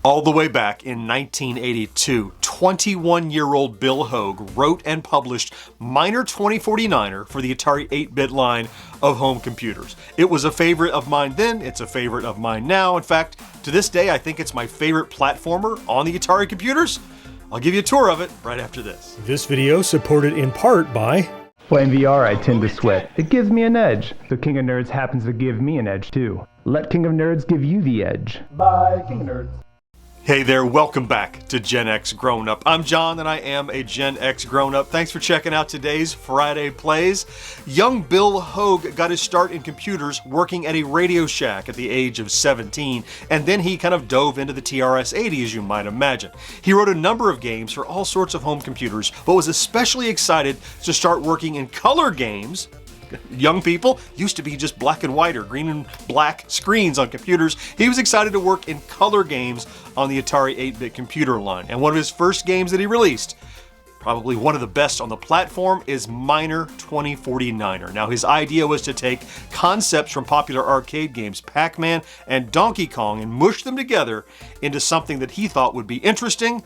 All the way back in 1982, 21-year-old Bill Hogue wrote and published Miner 2049er for the Atari 8-bit line of home computers. It was a favorite of mine then, it's a favorite of mine now. In fact, to this day, I think it's my favorite platformer on the Atari computers. I'll give you a tour of it right after this. This video supported in part by... Playing VR, I tend to sweat. It gives me an edge. So King of Nerds happens to give me an edge too. Let King of Nerds give you the edge. Bye, King of Nerds. Hey there, welcome back to Gen X Grown Up. I'm John and I am a Gen X Grown Up. Thanks for checking out today's Friday Plays. Young Bill Hogue got his start in computers working at a Radio Shack at the age of 17, and then he kind of dove into the TRS-80, as you might imagine. He wrote a number of games for all sorts of home computers, but was especially excited to start working in color games. Young people used to be just black and white or green and black screens on computers. He was excited to work in color games on the Atari 8-bit computer line. And one of his first games that he released, probably one of the best on the platform, is Miner 2049er. Now, his idea was to take concepts from popular arcade games, Pac-Man and Donkey Kong, and mush them together into something that he thought would be interesting.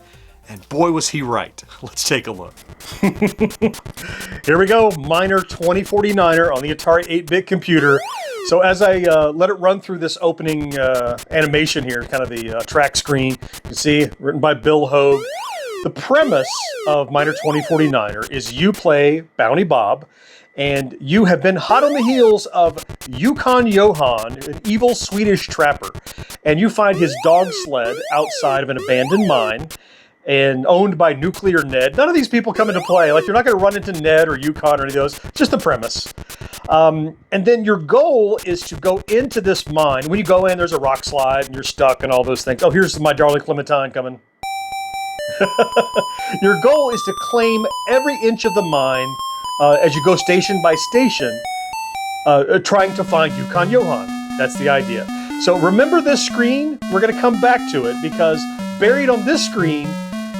And boy, was he right. Let's take a look. Here we go, Miner 2049er on the Atari 8-bit computer. So as I let it run through this opening animation here, kind of the track screen, you can see, written by Bill Hogue. The premise of Miner 2049er is you play Bounty Bob, and you have been hot on the heels of Yukon Johan, an evil Swedish trapper. And you find his dog sled outside of an abandoned mine, and owned by Nuclear Ned. None of these people come into play. Like, you're not going to run into Ned or Yukon or any of those. Just the premise. And then your goal is to go into this mine. When you go in, there's a rock slide and you're stuck and all those things. Oh, here's my darling Clementine coming. Your goal is to claim every inch of the mine as you go station by station, trying to find Yukon Johan. That's the idea. So remember this screen? We're going to come back to it because buried on this screen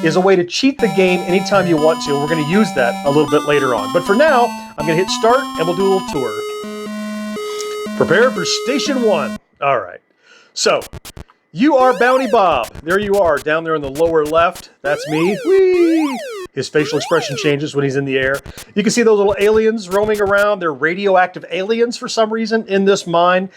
is a way to cheat the game anytime you want to. We're going to use that a little bit later on. But for now, I'm going to hit start and we'll do a little tour. Prepare for Station 1. All right. So, you are Bounty Bob. There you are, down there in the lower left. That's me. Whee! His facial expression changes when he's in the air. You can see those little aliens roaming around. They're radioactive aliens for some reason in this mine.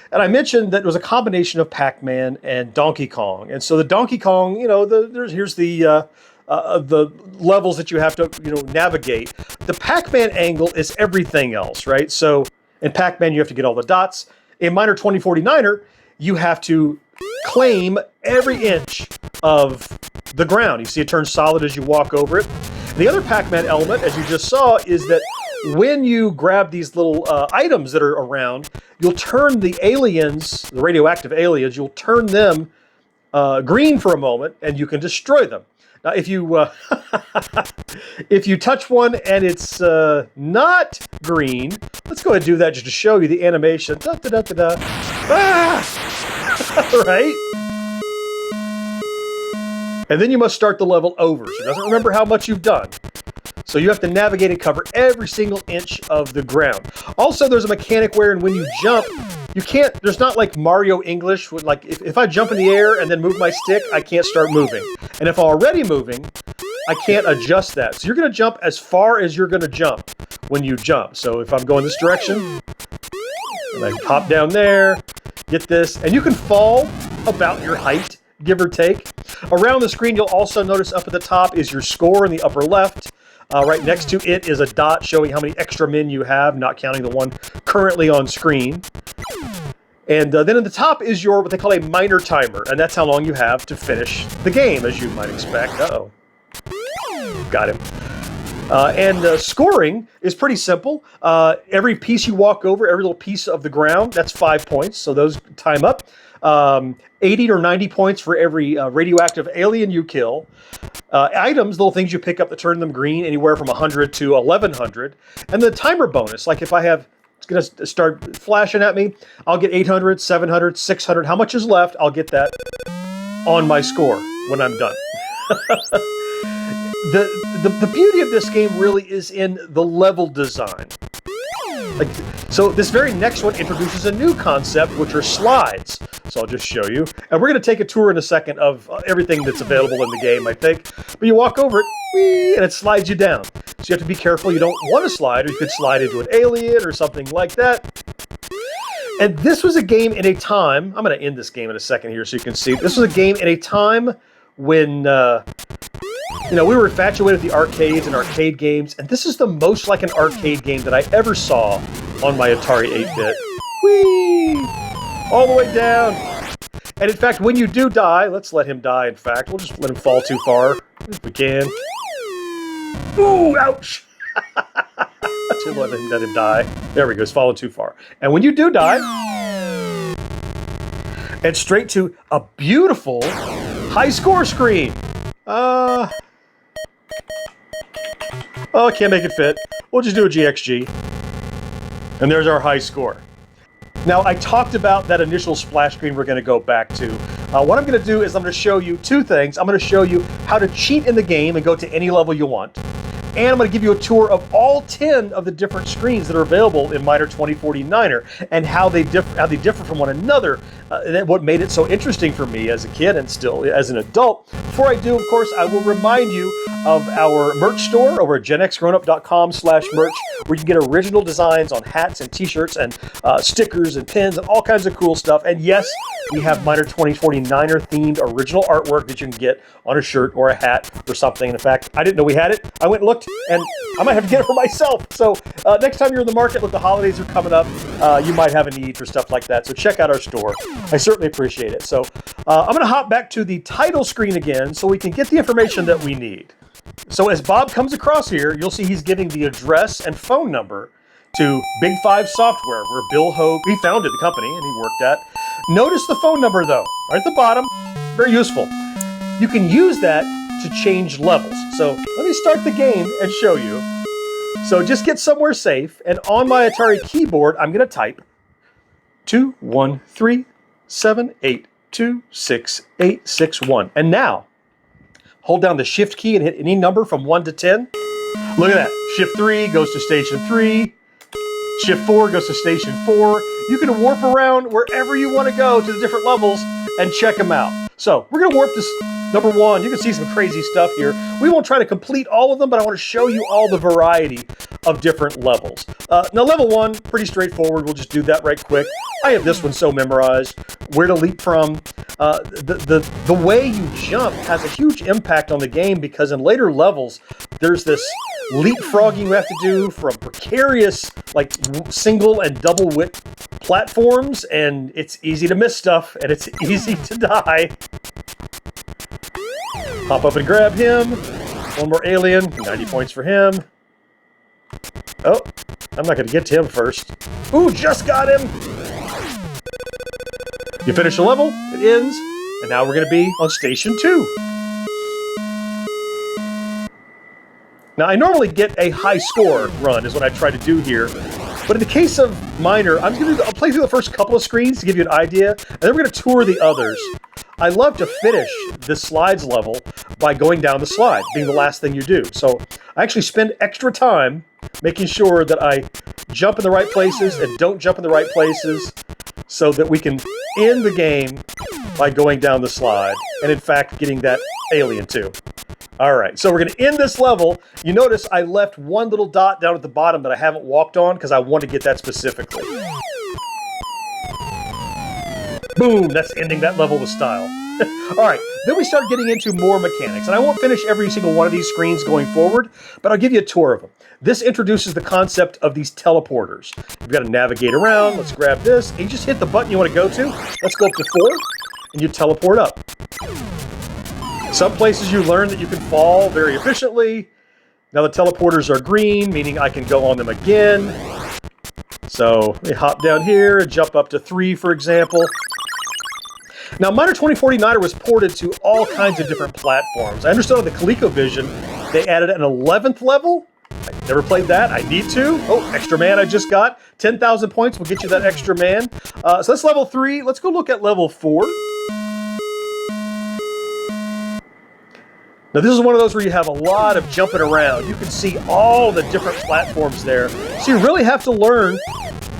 And I mentioned that it was a combination of Pac-Man and Donkey Kong. And so the Donkey Kong, you know, here's the levels that you have to, navigate. The Pac-Man angle is everything else, right? So in Pac-Man, you have to get all the dots. In Miner 2049er, you have to claim every inch of the ground. You see it turns solid as you walk over it. And the other Pac-Man element, as you just saw, is that when you grab these little items that are around, you'll turn the aliens, the radioactive aliens, you'll turn them green for a moment, and you can destroy them. Now, if you if you touch one and it's not green, let's go ahead and do that just to show you the animation. Da, da, da, da, da. Ah! Right? And then you must start the level over. So it doesn't remember how much you've done. So you have to navigate and cover every single inch of the ground. Also, there's a mechanic wherein when you jump, you can't, there's not like Mario English, with like if I jump in the air and then move my stick, I can't start moving. And if I'm already moving, I can't adjust that. So you're going to jump as far as you're going to jump when you jump. So if I'm going this direction, and I hop down there, get this, and you can fall about your height, give or take. Around the screen, you'll also notice up at the top is your score in the upper left. Right next to it is a dot showing how many extra men you have, not counting the one currently on screen. And then at the top is your, what they call a miner timer, and that's how long you have to finish the game, as you might expect. Uh-oh. Got him. And scoring is pretty simple. Every piece you walk over, every little piece of the ground, that's 5 points, so those time up. 80 or 90 points for every radioactive alien you kill. Items, little things you pick up that turn them green, anywhere from 100 to 1100. And the timer bonus, like if I have, it's going to start flashing at me, I'll get 800, 700, 600. How much is left? I'll get that on my score when I'm done. The beauty of this game really is in the level design. Like, so this very next one introduces a new concept, which are slides. So I'll just show you. And we're going to take a tour in a second of everything that's available in the game, I think. But you walk over it, whee, and it slides you down. So you have to be careful you don't want to slide, or you could slide into an alien or something like that. And this was a game in a time, I'm going to end this game in a second here so you can see. This was a game in a time when, you know, we were infatuated with the arcades and arcade games, and this is the most like an arcade game that I ever saw on my Atari 8-bit. Whee! All the way down. And in fact, when you do die, let's let him die, in fact. We'll just let him fall too far, if we can. Ooh, ouch! Let him die. There we go, he's fallen too far. And when you do die, and straight to a beautiful high score screen. Oh, I can't make it fit. We'll just do a GXG. And there's our high score. Now, I talked about that initial splash screen we're going to go back to. What I'm going to do is I'm going to show you two things. I'm going to show you how to cheat in the game and go to any level you want. And I'm going to give you a tour of all 10 of the different screens that are available in Miner 2049er and how they differ from one another. And what made it so interesting for me as a kid and still as an adult. Before I do, of course, I will remind you of our merch store over at GenXGrownUp.com/merch, where you can get original designs on hats and t-shirts and stickers and pins and all kinds of cool stuff. And yes, we have Miner 2049er themed original artwork that you can get on a shirt or a hat or something. In fact, I didn't know we had it. I went and looked, and I might have to get it for myself. So next time you're in the market, look, the holidays are coming up. You might have a need for stuff like that. So check out our store. I certainly appreciate it. So I'm going to hop back to the title screen again so we can get the information that we need. So as Bob comes across here, you'll see he's giving the address and phone number to Big 5 Software, where Bill Hogue, he founded the company and he worked at. Notice the phone number though, right at the bottom, very useful. You can use that to change levels. So let me start the game and show you. So just get somewhere safe, and on my Atari keyboard, I'm going to type 21378266861. And now, hold down the Shift key and hit any number from 1 to 10. Look at that. Shift 3 goes to Station 3. Shift 4 goes to Station 4. You can warp around wherever you want to go to the different levels and check them out. So we're going to warp this number 1. You can see some crazy stuff here. We won't try to complete all of them, but I want to show you all the variety of different levels. Now level 1, pretty straightforward. We'll just do that right quick. I have this one so memorized. Where to leap from. The way you jump has a huge impact on the game, because in later levels, there's this leapfrogging you have to do from precarious, like, single and double width platforms, and it's easy to miss stuff, and it's easy to die. Hop up and grab him. One more alien, 90 points for him. Oh, I'm not going to get to him first. Ooh, just got him! You finish the level, it ends, and now we're going to be on Station 2. Now, I normally get a high score run is what I try to do here, but in the case of Miner, I'll play through the first couple of screens to give you an idea, and then we're going to tour the others. I love to finish this slides level by going down the slide, being the last thing you do. So I actually spend extra time making sure that I jump in the right places and don't jump in the right places, so that we can end the game by going down the slide, and in fact getting that alien too. Alright, so we're going to end this level. You notice I left one little dot down at the bottom that I haven't walked on because I want to get that specifically. Boom, that's ending that level with style. Alright, then we start getting into more mechanics, and I won't finish every single one of these screens going forward, but I'll give you a tour of them. This introduces the concept of these teleporters. You've got to navigate around. Let's grab this, and you just hit the button you want to go to. Let's go up to 4, and you teleport up. Some places you learn that you can fall very efficiently. Now the teleporters are green, meaning I can go on them again. So we hop down here and jump up to 3, for example. Now, Miner 2049er was ported to all kinds of different platforms. I understood on the ColecoVision they added an 11th level. I never played that. I need to. Oh, extra man I just got. 10,000 points will get you that extra man. So that's level 3. Let's go look at level 4. Now this is one of those where you have a lot of jumping around. You can see all the different platforms there. So you really have to learn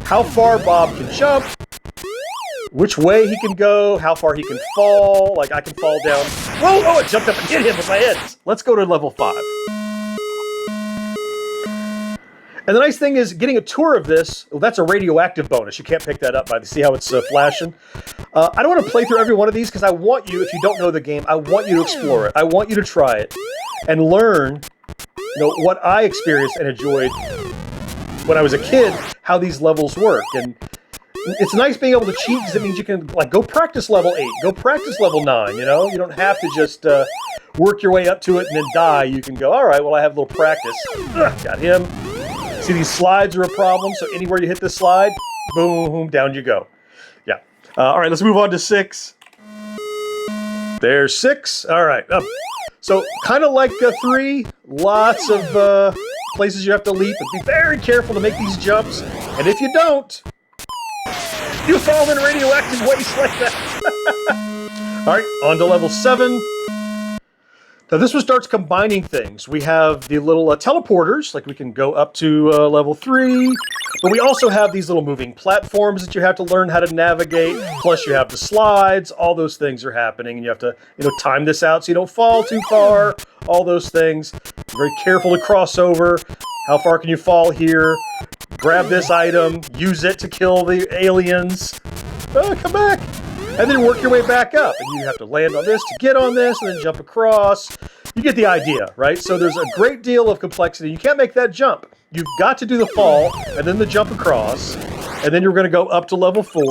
how far Bob can jump, which way he can go, how far he can fall. Like I can fall down. Whoa, oh, I jumped up and hit him with my head. Let's go to level 5. And the nice thing is getting a tour of this, well, that's a radioactive bonus. You can't pick that up by see how it's flashing. I don't want to play through every one of these because I want you, if you don't know the game, I want you to explore it. I want you to try it and learn, what I experienced and enjoyed when I was a kid, how these levels work. And it's nice being able to cheat because it means you can go practice level 8, go practice level 9, You don't have to just work your way up to it and then die. You can go, all right, well, I have a little practice. Ugh, got him. See, these slides are a problem, so anywhere you hit this slide, boom, down you go. Yeah. All right, let's move on to 6. There's 6. All right. So kind of like 3, lots of places you have to leap, but be very careful to make these jumps. And if you don't, you fall in radioactive waste like that. All right, on to level 7. Now this one starts combining things. We have the little teleporters, like we can go up to level 3, but we also have these little moving platforms that you have to learn how to navigate, plus you have the slides, all those things are happening, and you have to time this out so you don't fall too far, all those things. Very careful to cross over. How far can you fall here? Grab this item, use it to kill the aliens. Oh, come back! And then work your way back up. And you have to land on this to get on this, and then jump across. You get the idea, right? So there's a great deal of complexity. You can't make that jump. You've got to do the fall, and then the jump across. And then you're going to go up to level 4.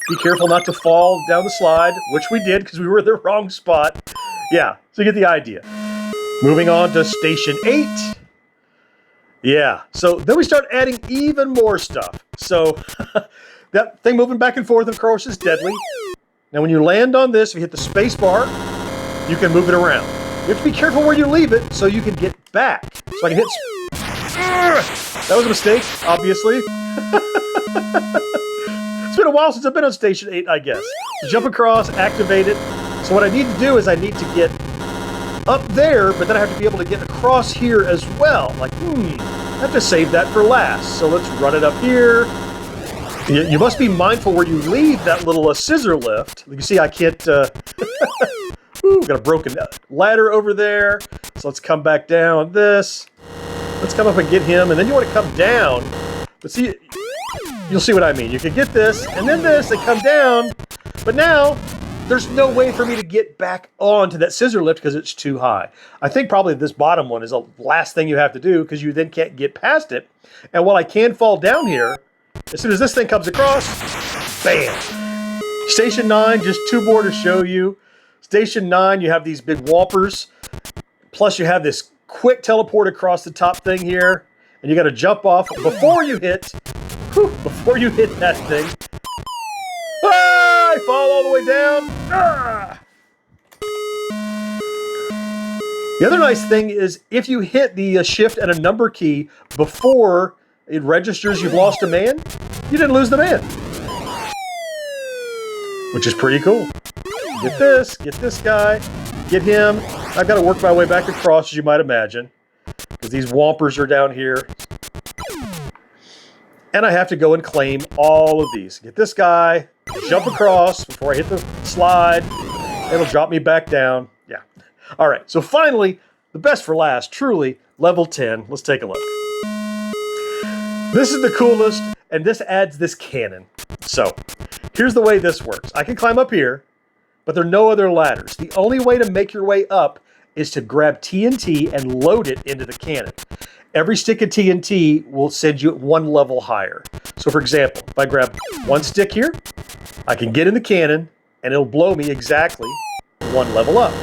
Be careful not to fall down the slide, which we did because we were in the wrong spot. Yeah, so you get the idea. Moving on to Station 8. Yeah, so then we start adding even more stuff. So that thing moving back and forth, of course, is deadly. Now, when you land on this, if you hit the space bar, you can move it around. You have to be careful where you leave it so you can get back. So I can hit... That was a mistake, obviously. It's been a while since I've been on Station 8, I guess. So jump across, activate it. So what I need to do is I need to get up there, but then I have to be able to get across here as well. Like, I have to save that for last. So let's run it up here. You must be mindful where you leave that little scissor lift. You see, I can't... Ooh, got a broken ladder over there. So let's come back down this. Let's come up and get him. And then you want to come down. But see, you'll see what I mean. You can get this, and then this, and come down. But now, there's no way for me to get back onto that scissor lift because it's too high. I think probably this bottom one is the last thing you have to do because you then can't get past it. And while I can fall down here, as soon as this thing comes across, bam! Station 9, just 2 more to show you. Station 9, you have these big whoppers. Plus you have this quick teleport across the top thing here. And you got to jump off before you hit that thing. Ah, I fall all the way down. Ah! The other nice thing is if you hit the shift and a number key before it registers you've lost a man, you didn't lose the man. Which is pretty cool. Get this guy, get him. I've got to work my way back across, as you might imagine, because these whompers are down here. And I have to go and claim all of these. Get this guy, jump across before I hit the slide. It'll drop me back down. Yeah. All right, so finally, the best for last, truly, level 10. Let's take a look. This is the coolest, and this adds this cannon. So, here's the way this works. I can climb up here, but there are no other ladders. The only way to make your way up is to grab TNT and load it into the cannon. Every stick of TNT will send you 1 level higher. So for example, if I grab 1 stick here, I can get in the cannon, and it'll blow me exactly 1 level up.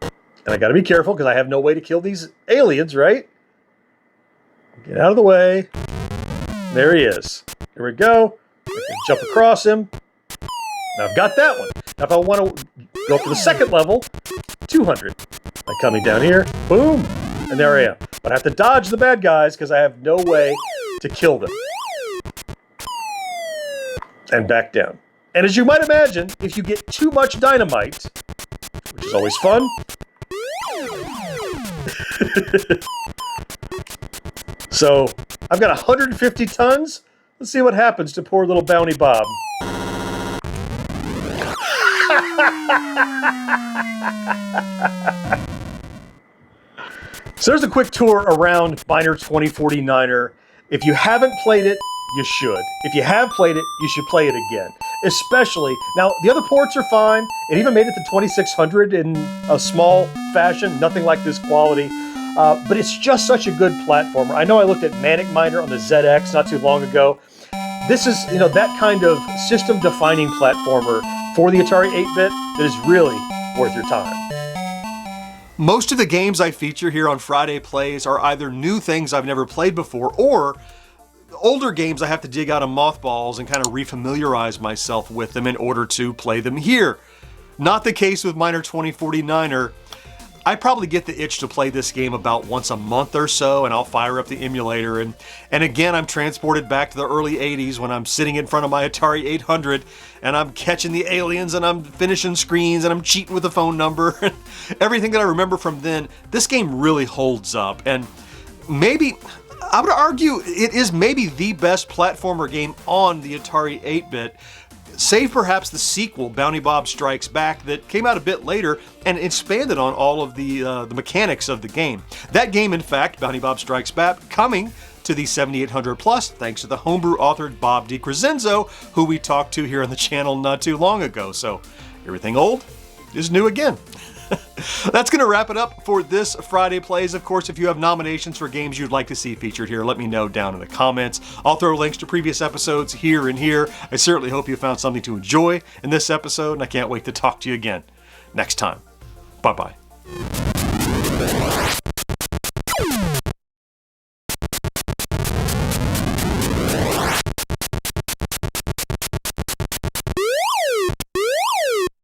And I gotta be careful, because I have no way to kill these aliens, right? Get out of the way. There he is. Here we go. I can jump across him. Now I've got that one. Now if I want to go up to the second level, 200. I'm coming down here. Boom. And there I am. But I have to dodge the bad guys because I have no way to kill them. And back down. And as you might imagine, if you get too much dynamite, which is always fun, So, I've got 150 tons. Let's see what happens to poor little Bounty Bob. So there's a quick tour around Miner 2049er. If you haven't played it, you should. If you have played it, you should play it again. Especially, now the other ports are fine. It even made it to 2600 in a small fashion, nothing like this quality. But it's just such a good platformer. I know I looked at Manic Miner on the ZX not too long ago. This is, that kind of system-defining platformer for the Atari 8-bit that is really worth your time. Most of the games I feature here on Friday Plays are either new things I've never played before or older games I have to dig out of mothballs and kind of refamiliarize myself with them in order to play them here. Not the case with Miner 2049er. I probably get the itch to play this game about once a month or so, and I'll fire up the emulator, and again I'm transported back to the early 80s when I'm sitting in front of my Atari 800 and I'm catching the aliens and I'm finishing screens and I'm cheating with the phone number and everything that I remember from then. This game really holds up, and maybe I would argue it is maybe the best platformer game on the Atari 8-bit. Save perhaps the sequel, Bounty Bob Strikes Back, that came out a bit later and expanded on all of the mechanics of the game. That game, in fact, Bounty Bob Strikes Back, coming to the 7800 Plus, thanks to the homebrew authored Bob DiCrescenzo, who we talked to here on the channel not too long ago. So everything old is new again. That's going to wrap it up for this Friday Plays. Of course, if you have nominations for games you'd like to see featured here, let me know down in the comments. I'll throw links to previous episodes here and here. I certainly hope you found something to enjoy in this episode, and I can't wait to talk to you again next time. Bye-bye.